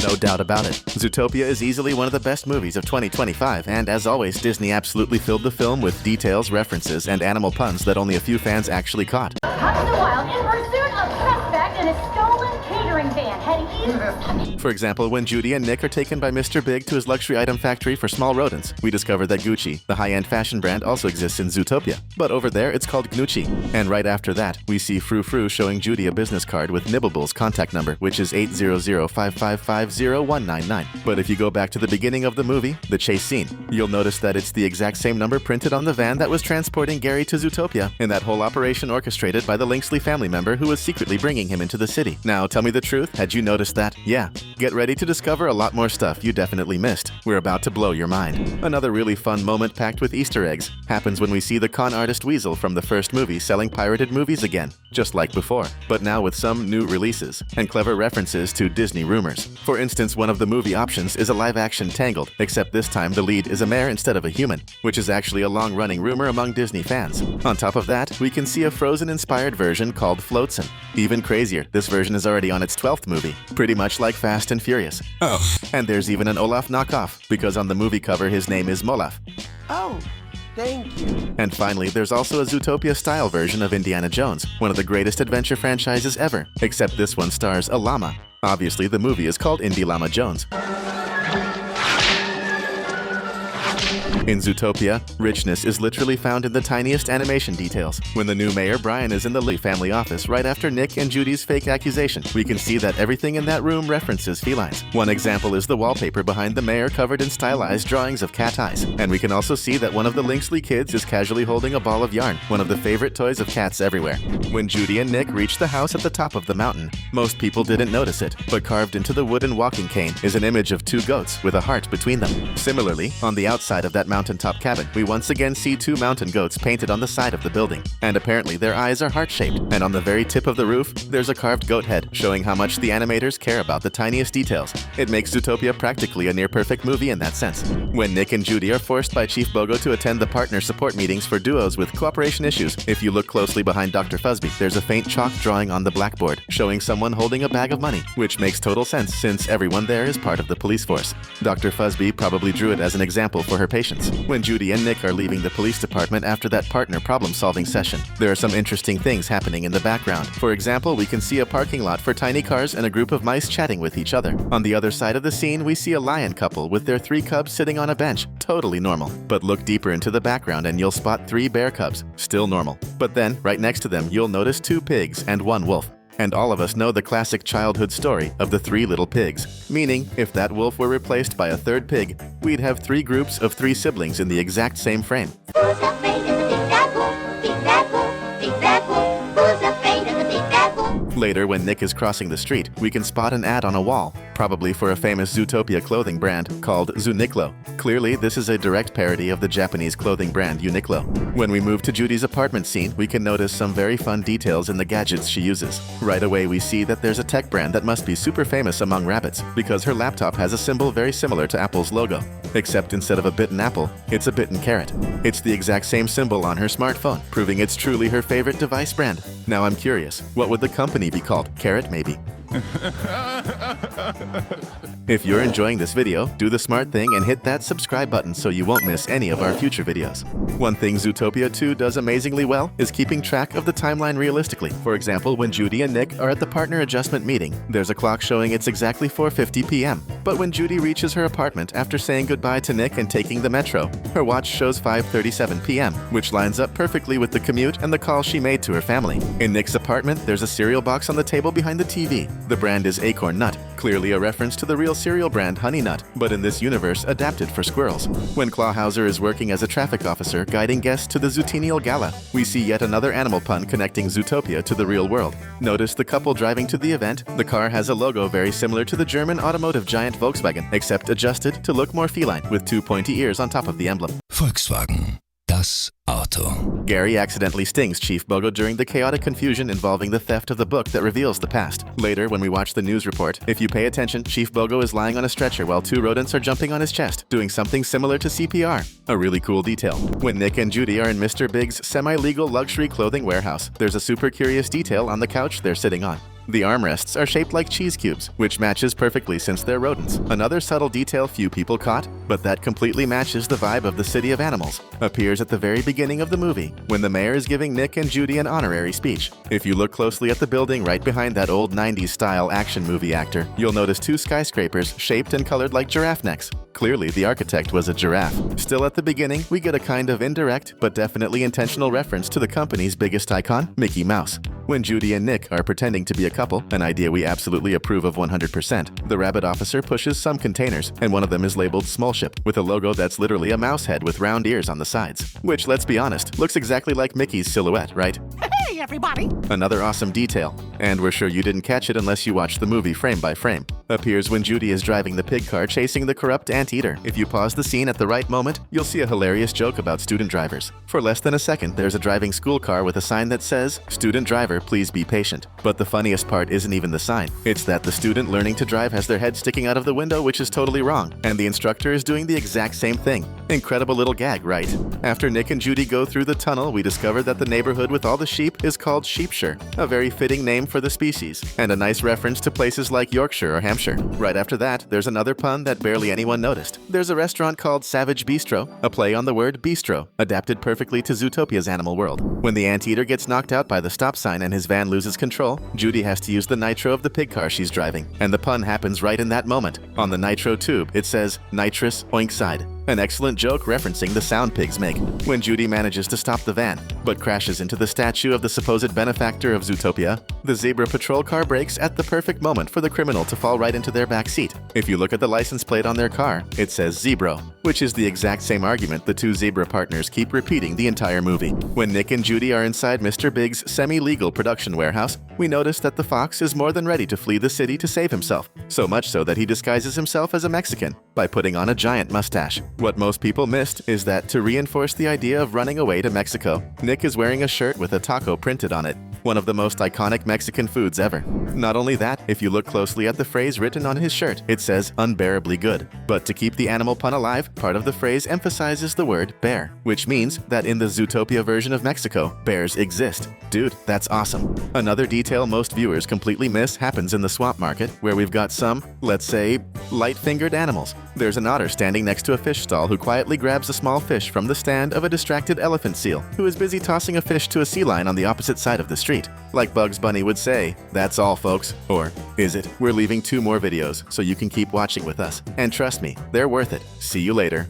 No doubt about it. Zootopia is easily one of the best movies of 2025, and as always, Disney absolutely filled the film with details, references, and animal puns that only a few fans actually caught. Out in the wild in pursuit of suspect in a stolen catering van heading east. For example, when Judy and Nick are taken by Mr. Big to his luxury item factory for small rodents, we discover that Gucci, the high-end fashion brand, also exists in Zootopia. But over there, it's called Gnucci. And right after that, we see Frou Frou showing Judy a business card with Nibblebull's contact number, which is 800-555-0199. But if you go back to the beginning of the movie, the chase scene, you'll notice that it's the exact same number printed on the van that was transporting Gary to Zootopia, and that whole operation orchestrated by the Linksley family member who was secretly bringing him into the city. Now, tell me the truth, had you noticed that? Yeah. Get ready to discover a lot more stuff you definitely missed. We're about to blow your mind. Another really fun moment packed with Easter eggs happens when we see the con artist Weasel from the first movie selling pirated movies again, just like before, but now with some new releases and clever references to Disney rumors. For instance, one of the movie options is a live-action Tangled, except this time the lead is a mare instead of a human, which is actually a long-running rumor among Disney fans. On top of that, we can see a Frozen-inspired version called Floatsin'. Even crazier, this version is already on its 12th movie, pretty much like Fast and Furious. Oh. And there's even an Olaf knockoff, because on the movie cover his name is Molaf. Oh, thank you. And finally, there's also a Zootopia-style version of Indiana Jones, one of the greatest adventure franchises ever, except this one stars a llama. Obviously, the movie is called Indy Llama Jones. In Zootopia, richness is literally found in the tiniest animation details. When the new mayor, Brian, is in the Lee family office right after Nick and Judy's fake accusation, we can see that everything in that room references felines. One example is the wallpaper behind the mayor covered in stylized drawings of cat eyes. And we can also see that one of the Linksley kids is casually holding a ball of yarn, one of the favorite toys of cats everywhere. When Judy and Nick reach the house at the top of the mountain, most people didn't notice it, but carved into the wooden walking cane is an image of two goats with a heart between them. Similarly, on the outside of that mountaintop cabin, we once again see two mountain goats painted on the side of the building, and apparently their eyes are heart-shaped, and on the very tip of the roof, there's a carved goat head, showing how much the animators care about the tiniest details. It makes Zootopia practically a near-perfect movie in that sense. When Nick and Judy are forced by Chief Bogo to attend the partner support meetings for duos with cooperation issues, if you look closely behind Dr. Fuzzby, there's a faint chalk drawing on the blackboard, showing someone holding a bag of money, which makes total sense since everyone there is part of the police force. Dr. Fuzzby probably drew it as an example for her patients. When Judy and Nick are leaving the police department after that partner problem-solving session, there are some interesting things happening in the background. For example, we can see a parking lot for tiny cars and a group of mice chatting with each other. On the other side of the scene, we see a lion couple with their 3 cubs sitting on a bench. Totally normal. But look deeper into the background and you'll spot 3 bear cubs. Still normal. But then, right next to them, you'll notice 2 pigs and 1 wolf. And all of us know the classic childhood story of the 3 little pigs. Meaning, if that wolf were replaced by a 3rd pig, we'd have 3 groups of 3 siblings in the exact same frame. Who's afraid of the big bad wolf? Big bad wolf, big bad wolf. Who's afraid of the big bad wolf? Later, when Nick is crossing the street, we can spot an ad on a wall, probably for a famous Zootopia clothing brand called Zooniqlo. Clearly, this is a direct parody of the Japanese clothing brand Uniqlo. When we move to Judy's apartment scene, we can notice some very fun details in the gadgets she uses. Right away, we see that there's a tech brand that must be super famous among rabbits, because her laptop has a symbol very similar to Apple's logo. Except instead of a bitten apple, it's a bitten carrot. It's the exact same symbol on her smartphone, proving it's truly her favorite device brand. Now I'm curious, what would the company be called? Carrot, maybe? If you're enjoying this video, do the smart thing and hit that subscribe button so you won't miss any of our future videos. One thing Zootopia 2 does amazingly well is keeping track of the timeline realistically. For example, when Judy and Nick are at the partner adjustment meeting, there's a clock showing it's exactly 4:50 p.m. But when Judy reaches her apartment after saying goodbye to Nick and taking the metro, her watch shows 5:37 p.m., which lines up perfectly with the commute and the call she made to her family. In Nick's apartment, there's a cereal box on the table behind the TV. The brand is Acorn Nut, clearly a reference to the real cereal brand Honey Nut, but in this universe adapted for squirrels. When Clawhauser is working as a traffic officer guiding guests to the Zootenial Gala, we see yet another animal pun connecting Zootopia to the real world. Notice the couple driving to the event. The car has a logo very similar to the German automotive giant Volkswagen, except adjusted to look more feline with 2 pointy ears on top of the emblem. Volkswagen. Das Auto. Gary accidentally stings Chief Bogo during the chaotic confusion involving the theft of the book that reveals the past. Later, when we watch the news report, if you pay attention, Chief Bogo is lying on a stretcher while 2 rodents are jumping on his chest, doing something similar to CPR. A really cool detail. When Nick and Judy are in Mr. Big's semi-legal luxury clothing warehouse, there's a super curious detail on the couch they're sitting on. The armrests are shaped like cheese cubes, which matches perfectly since they're rodents. Another subtle detail few people caught, but that completely matches the vibe of the City of Animals, appears at the very beginning of the movie, when the mayor is giving Nick and Judy an honorary speech. If you look closely at the building right behind that old 90s-style action movie actor, you'll notice 2 skyscrapers shaped and colored like giraffe necks. Clearly, the architect was a giraffe. Still at the beginning, we get a kind of indirect, but definitely intentional reference to the company's biggest icon, Mickey Mouse. When Judy and Nick are pretending to be a couple, an idea we absolutely approve of 100%, the rabbit officer pushes some containers, and one of them is labeled Small Ship, with a logo that's literally a mouse head with round ears on the sides. Which, let's be honest, looks exactly like Mickey's silhouette, right? Hey, everybody! Another awesome detail, and we're sure you didn't catch it unless you watched the movie frame by frame, appears when Judy is driving the pig car chasing the corrupt anteater. If you pause the scene at the right moment, you'll see a hilarious joke about student drivers. For less than a second, there's a driving school car with a sign that says, "Student driver, please be patient." But the funniest part isn't even the sign. It's that the student learning to drive has their head sticking out of the window, which is totally wrong, and the instructor is doing the exact same thing. Incredible little gag, right? After Nick and Judy go through the tunnel, we discover that the neighborhood with all the sheep is called Sheepshire, a very fitting name for the species, and a nice reference to places like Yorkshire or Hampshire. Right after that, there's another pun that barely anyone noticed. There's a restaurant called Savage Bistro, a play on the word bistro, adapted perfectly to Zootopia's animal world. When the anteater gets knocked out by the stop sign and his van loses control, Judy has to use the nitro of the pig car she's driving, and the pun happens right in that moment. On the nitro tube, it says, "Nitrous oinkside." An excellent joke referencing the sound pigs make. When Judy manages to stop the van, but crashes into the statue of the supposed benefactor of Zootopia, the zebra patrol car brakes at the perfect moment for the criminal to fall right into their back seat. If you look at the license plate on their car, it says Zebro, which is the exact same argument the 2 zebra partners keep repeating the entire movie. When Nick and Judy are inside Mr. Big's semi-legal production warehouse, we notice that the fox is more than ready to flee the city to save himself, so much so that he disguises himself as a Mexican by putting on a giant mustache. What most people missed is that to reinforce the idea of running away to Mexico, Nick is wearing a shirt with a taco printed on it, one of the most iconic Mexican foods ever. Not only that, if you look closely at the phrase written on his shirt, it says unbearably good. But to keep the animal pun alive, part of the phrase emphasizes the word bear, which means that in the Zootopia version of Mexico, bears exist. Dude, that's awesome. Another detail most viewers completely miss happens in the swamp market, where we've got some, let's say, light-fingered animals. There's an otter standing next to a fish stall who quietly grabs a small fish from the stand of a distracted elephant seal, who is busy tossing a fish to a sea lion on the opposite side of the street. Like Bugs Bunny would say, "That's all, folks." Or, is it? We're leaving 2 more videos, so you can keep watching with us. And trust me, they're worth it. See you later.